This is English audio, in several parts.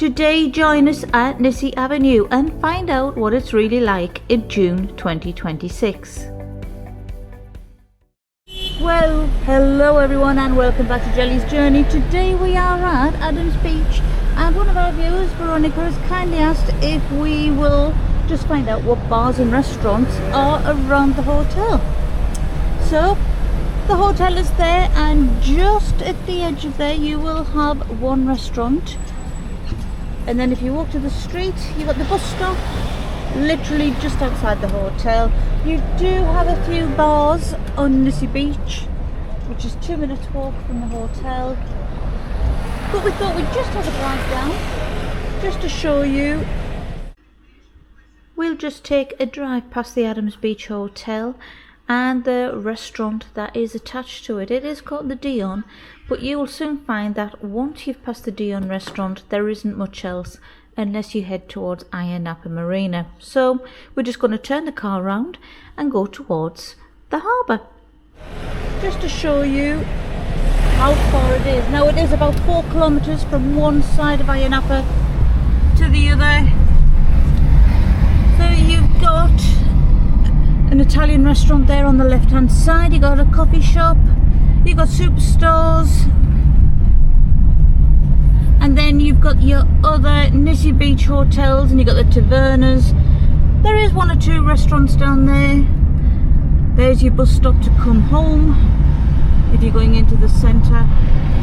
Today join us at Nissi Avenue and find out what it's really like in June 2026. Well, hello everyone and welcome back to Jelly's Journey. Today we are at Adams Beach and one of our viewers, Veronica, has kindly asked if we will just find out what bars and restaurants are around the hotel. So the hotel is there, and just at the edge of there you will have one restaurant, and then if you walk to the street you've got the bus stop literally just outside the hotel. You do have a few bars on Nissi Beach, which is 2 minutes walk from the hotel, but we thought we'd just have a drive down just to show you. We'll just take a drive past the Adams Beach Hotel and the restaurant that is attached to it. It is called the Dione, but you will soon find that once you've passed the Dione restaurant there isn't much else unless you head towards Ayia Napa Marina. So we're just going to turn the car around and go towards the harbour just to show you how far it is. Now it is about 4 kilometres from one side of Ayia Napa to the other. So you've got an Italian restaurant there on the left hand side, you got a coffee shop, you got superstores, and then you've got your other Nissi Beach hotels and you've got the tavernas. There is 1 or 2 restaurants down there. There's your bus stop to come home if you're going into the centre,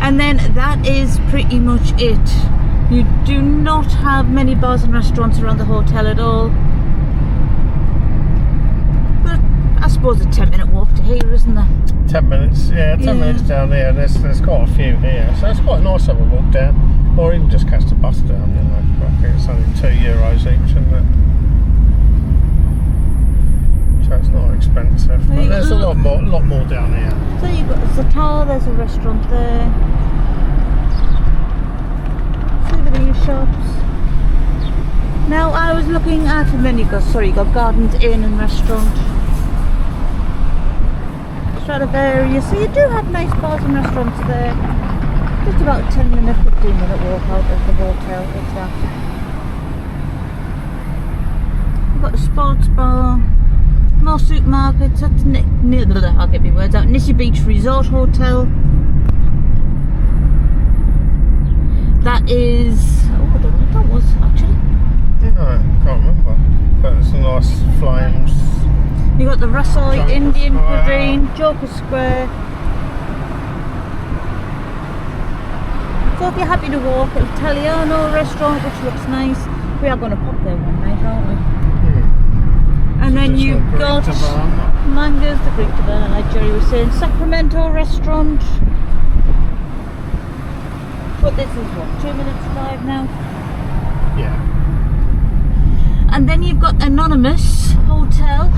and then that is pretty much it. You do not have many bars and restaurants around the hotel at all. I suppose a 10-minute walk to here, isn't there? 10 minutes, yeah, 10 minutes down here. There's quite a few here, so it's quite nice to have a walk down, or even just catch the bus down. You know, I think it's only €2 each, isn't it? So it's not expensive. But there's a lot more down here. So you've got the Zatar, there's a restaurant there. Souvenir shops. Now I was looking at, and then you got Gardens Inn and restaurant. Stradivarius. So you do have nice bars and restaurants there. Just about a 10-minute, 15-minute walk out of the hotel, if that. We've got a sports bar, more supermarkets. That's I'll get my words out. Nissi Beach Resort Hotel. That is, I don't know what that was actually. No, I can't remember. But it's a nice flames. You got the Rasoi Indian Cuisine, Joker Square. So if you're happy to walk, Italiano restaurant, which looks nice. We are going to pop there one night, aren't we? And then you've got Mangas, the Greek Taverna, like Jerry was saying, Sacramento restaurant. But this is what, 2 minutes drive now? Yeah. And then you've got Anonymous Hotel.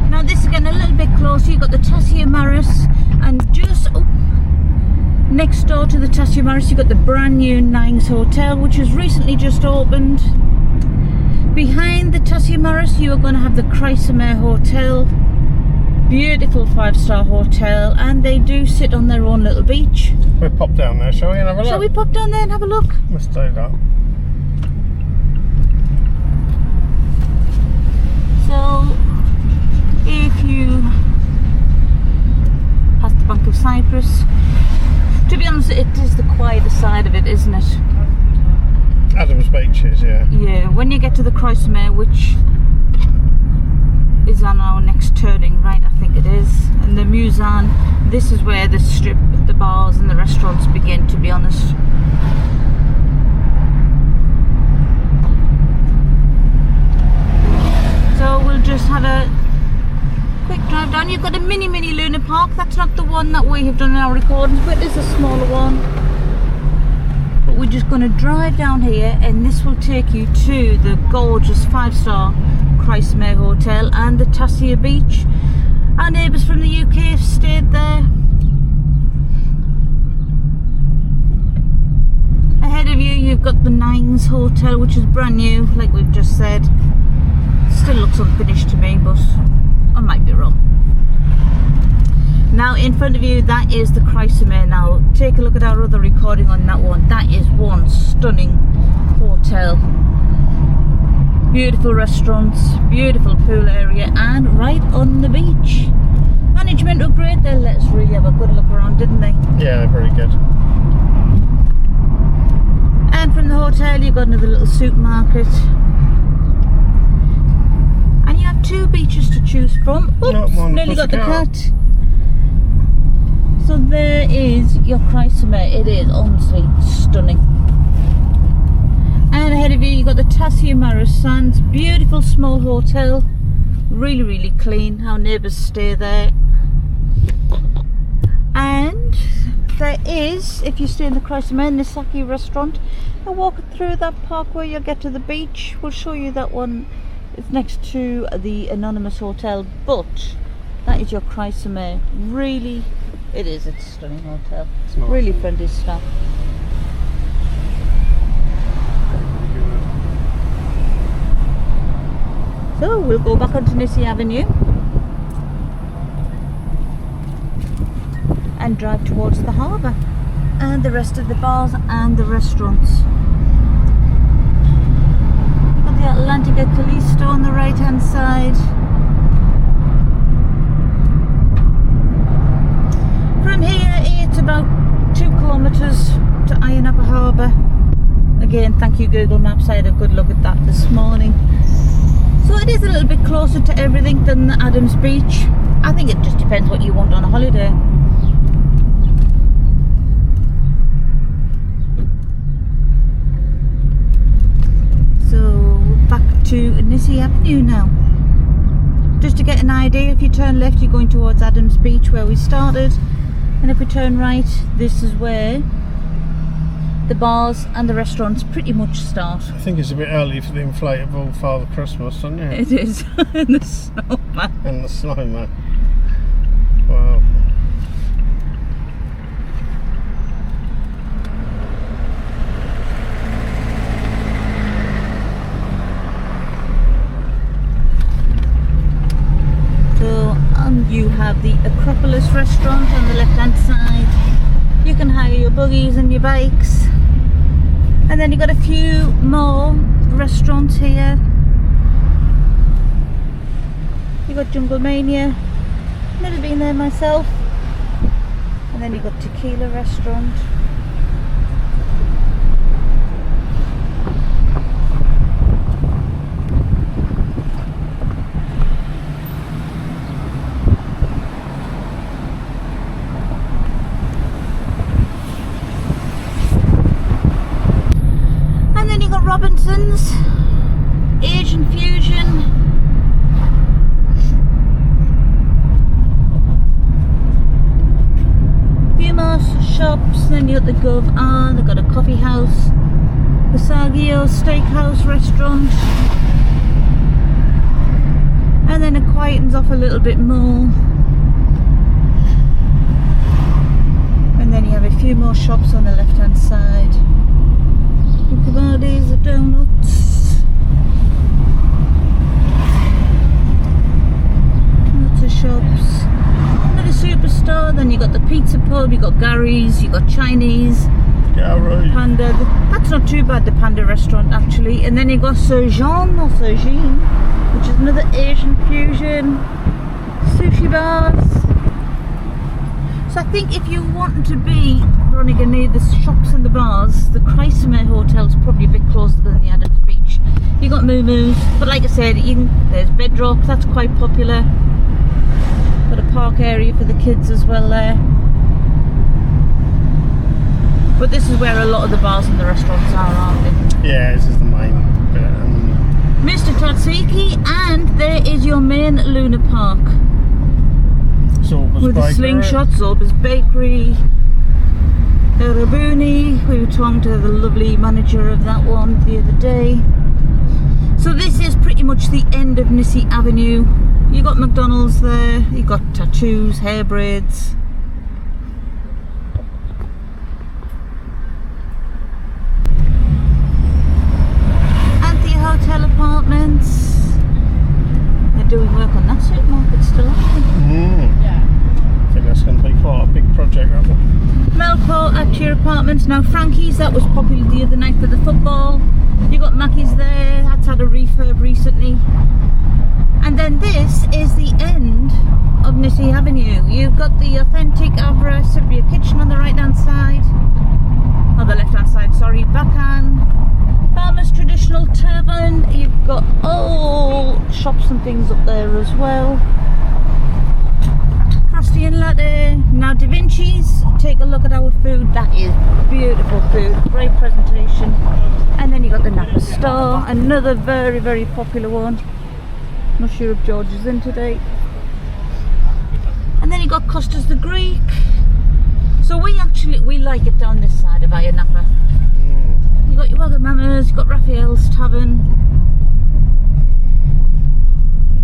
Now this is again a little bit closer. You've got the Tassia Maris, and just next door to the Tassia Maris you've got the brand new Nines Hotel, which has recently just opened. Behind the Tassia Maris you are going to have the Chrysomer Hotel. Beautiful 5-star hotel, and they do sit on their own little beach. We'll pop down there, shall we, and have a look? Shall we pop down there and have a look? Let's do that. So if you pass the Bank of Cyprus, to be honest it is the quieter side of it, isn't it? Adams Beach is, yeah. Yeah, when you get to the Chrysomer, which is on our next turning right, I think it is, and the Musan, this is where the strip, the bars and the restaurants begin, to be honest. So we'll just have a quick drive down. You've got a mini Luna Park. That's not the one that we have done in our recordings, but it's a smaller one. But we're just going to drive down here, and this will take you to the gorgeous 5-star Chrysomer Hotel and the Tassia Beach. Our neighbours from the UK have stayed there. Ahead of you you've got the Nines Hotel, which is brand new, like we've just said. Still looks unfinished to me, but I might be wrong. Now in front of you, that is the Chrysamer. Now take a look at our other recording on that one. That is one stunning hotel. Beautiful restaurants, beautiful pool area, and right on the beach. Management were great. They let us really have a good look around, didn't they? Yeah, very good. And from the hotel you got another little supermarket. And you have two beaches to choose from. Oops, nearly got the cat. So there is your Chrysamer. It is honestly stunning. And ahead of you, you've got the Ayia Sands. Beautiful small hotel. Really, really clean. Our neighbours stay there. And there is, if you stay in the Chrysamer, Nissi restaurant, you'll walk through that parkway, you'll get to the beach. We'll show you that one. It's next to the anonymous hotel, but that is your Chrysamer. Really, it's a stunning hotel. It's nice. Really friendly staff. So we'll go back onto Nissi Avenue and drive towards the harbour and the rest of the bars and the restaurants. We've got the Atlantica Callisto on the right hand side. From here it's about 2 kilometres to Ayia Napa Harbour. Again, thank you Google Maps, I had a good look at that this morning. So it is a little bit closer to everything than the Adams Beach. I think it just depends what you want on a holiday. So back to Nissi Avenue now. Just to get an idea, if you turn left you're going towards Adams Beach where we started, and if we turn right this is where the bars and the restaurants pretty much start. I think it's a bit early for the inflatable Father Christmas, isn't it? It is. And the snowman. And the snowman. Wow. So you have the Acropolis restaurant on the left hand side. You can hire your buggies and your bikes. And then you've got a few more restaurants here. You've got Jungle Mania, never been there myself. And then you've got Tequila restaurant. Robinson's, Asian Fusion, few more shops, then you got the Gov they've got a coffee house, the Sagio Steakhouse restaurant, and then it quietens off a little bit more, and then you have a few more shops on the left hand side. These are donuts. Lots of shops. Another superstore. Then you got the pizza pub. You got Gary's. You got Chinese. Gary. Panda. That's not too bad. The Panda restaurant actually. And then you got Sir Jean or Sir Jean, which is another Asian fusion. Sushi bars. So I think if you want to be running near the shops and the bars, the Chrysamer Hotel is probably a bit closer than the Adams Beach. You got Moo Moo's, but like I said, there's Bedrock, that's quite popular. Got a park area for the kids as well there. But this is where a lot of the bars and the restaurants are, aren't they? Yeah, this is the main bit. Mr. Tatsiki, and there is your main Luna Park. Zorba's with the slingshot, Zorba's Bakery, Rabuni. We were talking to the lovely manager of that one the other day. So this is pretty much the end of Nissi Avenue. You got McDonald's there, you got tattoos, hair braids. Anthea Hotel Apartments. They're doing work on that supermarket still, aren't they? Yeah. I think that's going quite a big project, that one. Melco at your apartments. Now Frankie's, that was popular the other night for the football. You got Mackie's there, that's had a refurb recently. And then this is the end of Nissi Avenue. You've got the authentic Havre Cypriot kitchen on the right hand side. Or the left hand side, sorry, backhand. Farmer's traditional tavern. You've got all shops and things up there as well. Frosty and latte. Now Da Vinci's, take a look at our food. That is beautiful food, great presentation. And then you got the Napa store, another very, very popular one. Not sure if George is in today. And then you got Costa's the Greek. So we like it down this side of Ayia Napa. You got your Wagamamas, you got Raphael's Tavern.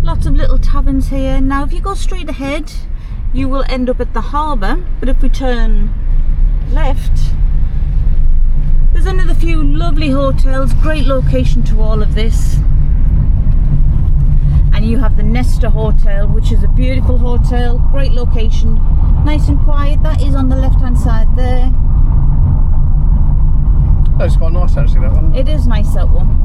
Lots of little taverns here. Now if you go straight ahead, you will end up at the Harbour, but if we turn left, there's another few lovely hotels, great location to all of this. And you have the Nesta Hotel, which is a beautiful hotel, great location, nice and quiet. That is on the left hand side there. That's quite nice actually, that one. It is nice, that one.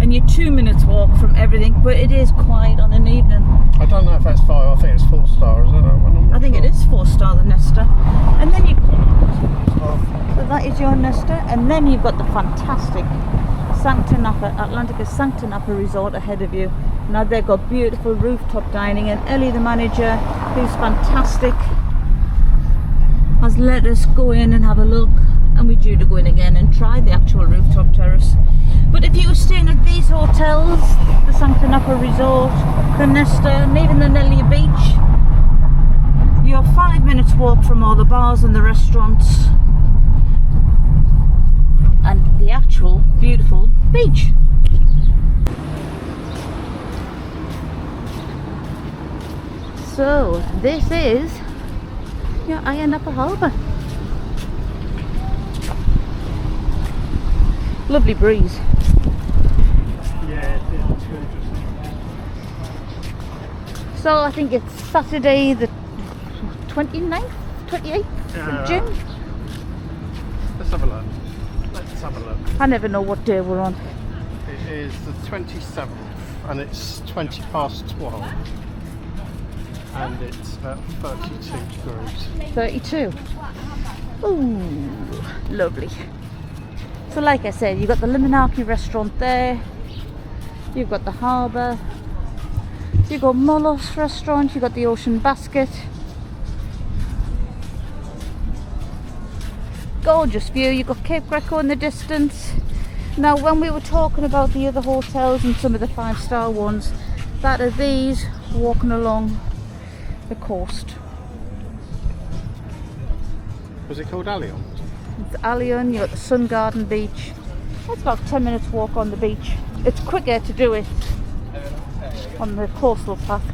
And you're 2 minutes walk from everything, but it is quiet on an evening. I don't know if that's 5, I think it's 4 star, is it that one? I think it is 4-star, the Nesta. And then you, so that is your Nesta, and then you've got the fantastic Sancta Napa, Atlantica Sancta Napa Resort ahead of you. Now they've got beautiful rooftop dining, and Ellie, the manager, who's fantastic, has let us go in and have a look, and we're due to go in again and try the actual rooftop terrace. But if you were staying at these hotels, the Sancta Napa Resort, the Nesta, and even the Nelia Beach, you're 5 minutes walk from all the bars and the restaurants and the actual beautiful beach. So this is your Ayia Napa Harbour. Lovely breeze. Yeah, it's good. So I think it's Saturday the 29th, 28th of June. Let's have a look. Let's have a look. I never know what day we're on. It is the 27th and it's 20 past 12. And it's about 32 degrees. 32. Ooh, lovely. So like I said, you've got the Limonaki restaurant there. You've got the Harbour. You've got Molos restaurant. You've got the Ocean Basket. Gorgeous view. You've got Cape Greco in the distance. Now when we were talking about the other hotels and some of the 5-star ones, that are these walking along the coast. Was it called Allion? It's Allion, you've got the Sun Garden Beach. It's about 10 minutes walk on the beach. It's quicker to do it on the coastal path.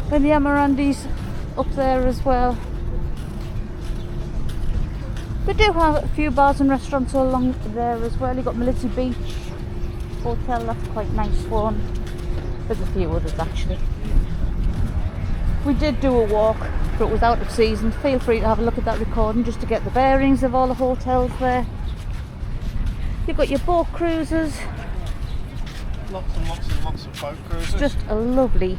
Then the Amarandis up there as well. They do have a few bars and restaurants all along there as well. You've got Melitsi Beach Hotel, that's quite a nice one. There's a few others actually. We did do a walk, but it was out of season. Feel free to have a look at that recording just to get the bearings of all the hotels there. You've got your boat cruises. Lots and lots and lots of boat cruises. It's just a lovely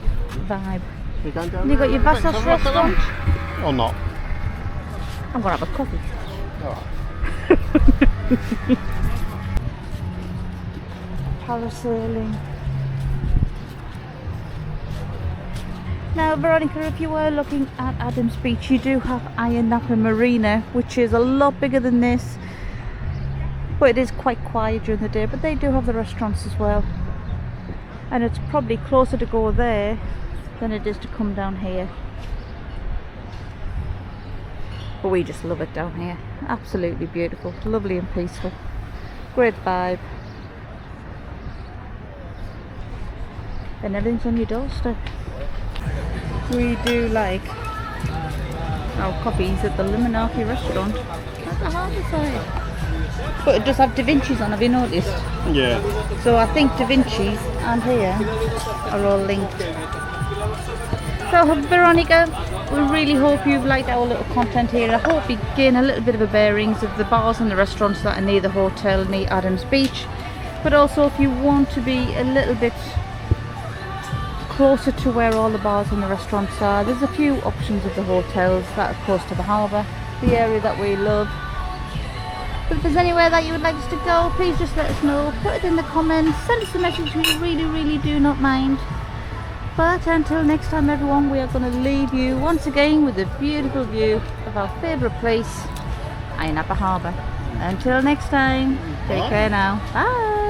vibe. You going down And you've got your Vassos restaurant. Or not? I'm going to have a coffee. Oh. Parasailing. Now Veronica, if you were looking at Adams Beach, you do have Ayia Napa Marina, which is a lot bigger than this, but it is quite quiet during the day. But they do have the restaurants as well, and it's probably closer to go there than it is to come down here. But we just love it down here. Absolutely beautiful, lovely and peaceful, great vibe, and everything's on your doorstep. We do like our coffees at the Limonaki restaurant at the harbour side. But it does have Da Vinci's on, have you noticed? Yeah. So I think Da Vinci's and here are all linked. So Veronica, we really hope you've liked our little content here. I hope you gain a little bit of a bearings of the bars and the restaurants that are near the hotel, near Adams Beach. But also, if you want to be a little bit closer to where all the bars and the restaurants are, there's a few options of the hotels that are close to the harbour, the area that we love. But if there's anywhere that you would like us to go, please just let us know. Put it in the comments, send us a message, we really do not mind. But until next time everyone, we are going to leave you once again with a beautiful view of our favourite place, Ayia Napa Harbour. Until next time, take care now. Bye!